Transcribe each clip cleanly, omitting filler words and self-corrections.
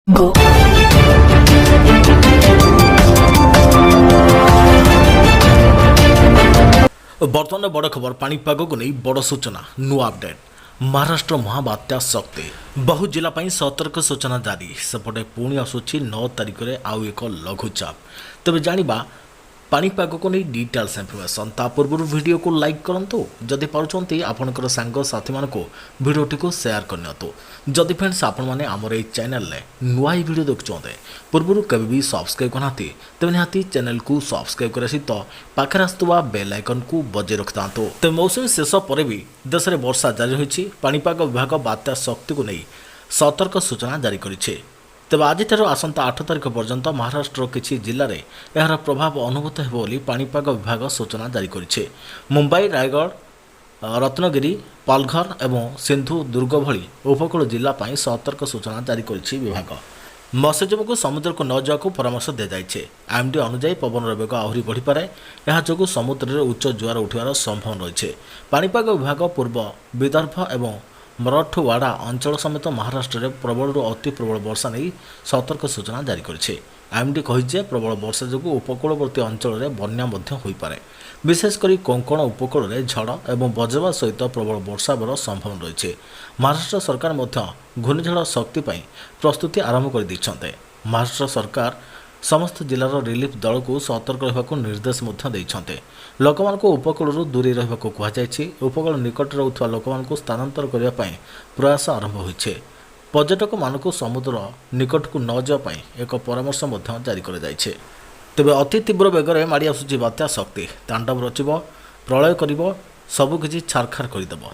Go. बर्तमान बड़ खबर पाणीपाग को नहीं बड़ सूचना नुआ अपडेट महाराष्ट्र महाबात्या शक्ति बहु जिला सतर्क सूचना जारी सेपटे पुणी आसूची 9 तारिख में आउ एक लघुचाप तेज जाना पाणीपाग को नहीं डिटेल्स इनफर्मेशन ता पूर्व वीडियो को लाइक करूँ जदि पार्टी आपंकर सांग साथी मान भिडटी को सेयार करनी जदि फ्रेंड्स आपण मैंने आमर ये चैनल नुआ ही वीडियो देखुंते पूर्व केवे भी सब्सक्राइब करना तेज निहाती चैनल को सब्सक्राइब कर सहित पाखे आसुवा बेल आइकन को बजाय रखिता तेज मौसुमी शेष पर भी देश में वर्षा जारी रही पाणीपाग विभाग बात्या शक्ति को नहीं सतर्क सूचना जारी करिछे तेज आज आसंता 8 तारिख पर्यंत महाराष्ट्र किसी जिले में यार प्रभाव अनुभूत हो पाणीपाग विभाग सूचना जारी करिछे मुंबई रायगढ़ रत्नगिरी पालघर एवं सिंधु दुर्ग भली उपकूल जिला सतर्क सूचना जारी करिछि विभाग मत्स्यजीवी को समुद्र को न जावाक परामर्श दी जाए आईएमडी अनुଯାयी पवन वेग आहरी बढ़िपे यह समुद्र में उच्च जुआर उठार संभावना रही पाणीपाग विभाग पूर्व विदर्भ एवं मराठवाड़ा अंचल समेत महाराष्ट्र में प्रबल अति प्रबल वर्षा नहीं सतर्क सूचना जारी करिछे आईएमडी कहिछे प्रबल वर्षा जो उपकूलवर्ती अंचल में बन्या होईपारे विशेषकर कोंकण उपकूल में झड़ और वज्रपात सहित प्रबल वर्षा हेबार संभावना रही महाराष्ट्र सरकार घूर्णिझड़ शक्ति प्रस्तुति आरंभ कर दैछन्ते महाराष्ट्र सरकार समस्त जिलार रिलीफ दल को सतर्क रहा निर्देश देते लोक उपकूल दूरे रहा कहुई उपकूल निकट रोकवा लोक स्थानांतर करने प्रयास आरंभ होइछे पर्यटक मानक समुद्र निकट को न जावाई एक परामर्श जारी कर तेबे अति तीव्र बेगर माड़ी आसुची बात्या शक्ति तांडव रचिब प्रलय कर सबकि छारखार करदेव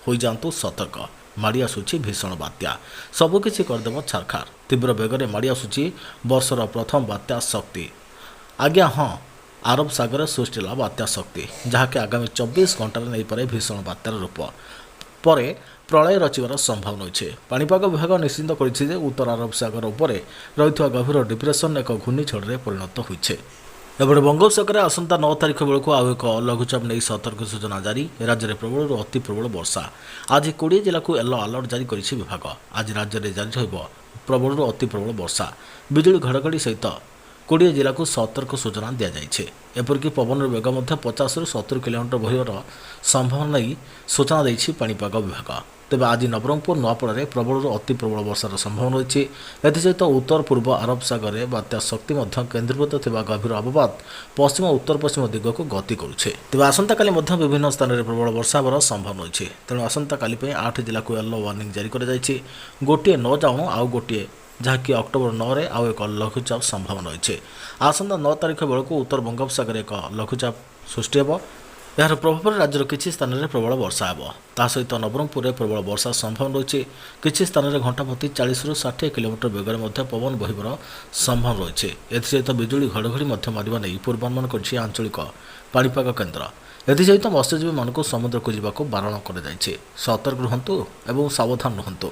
हो जातु सतर्क माड़ी आसुची भीषण बात्या सबकि करदेव छारखार तीव्र बेगर माड़ी आसुची वर्षर प्रथम बात्या शक्ति आज्ञा हाँ आरब सागर सृष्टि बात्या शक्ति जहाँकि आगामी 24 घंटे नहीं पारे भीषण बात्यार रूप पर प्रलय रचिबार संभावना अच्छे पाणीपाग विभाग निश्चित कर उत्तर आरब सागर उपर रही गभीर डिप्रेसन एक घूर्णिझड़ परिणत होइछे एपटे बंगोपसागर आसंता 9 तारिख बेलू आउ एक लघुचाप नहीं सतर्क सूचना जारी राज्य में प्रबल अति प्रबल वर्षा आज 20 जिला को येलो अलर्ट जारी करिछि विभाग आज राज्य में जारी रहिबो प्रबल अति प्रबल वर्षा बिजुली घड़घड़ी सहित 20 जिला को सतर्क सूचना दि जाइए एपरिक पवन वेग 50 ରୁ 70 किलोमीटर बहिर संभावना नहीं सूचना देछि पाणीपाग विभाग तेज आज नवरंगपुर नुआपड़ा प्रबल अति प्रबल वर्षार संभावना रही एसत उत्तर पूर्व अरब सागर में बात्या शक्ति केन्द्रीभूत थिबा गभीर अवपात पश्चिम उत्तर पश्चिम दिग को गति करुछे तेज आसंता काली विभिन्न स्थान में प्रबल वर्षा होवार संभावना रही तेणु आसंता काली 8 जिला को येलो वार्निंग जारी कर गोटे न जाऊँ आउ गोटे जहाँकि अक्टोबर 9 रे आउ एक लघुचाप संभावना रही आसंता 9 तारिख बेलू उत्तर बंगोपसागर एक लघुचाप सृष्टि हो यार प्रभाव राज्यर किसी स्थान में प्रबल वर्षा हो सहित नवरंगपुर में प्रबल वर्षा संभावना रही किसी स्थान में घंटा प्रति 40 ରୁ 60 किलोमीटर बेगर पवन बहर संभावना रही एसत बिजुली घड़घड़ी मारिबा नहीं पूर्वानुमान कर आंचलिक पाणीपाग केन्द्र एसत मत्स्यजीवी मानक समुद्र को जावाक बारण कर सतर्क रुहतु और सावधान रुहतु।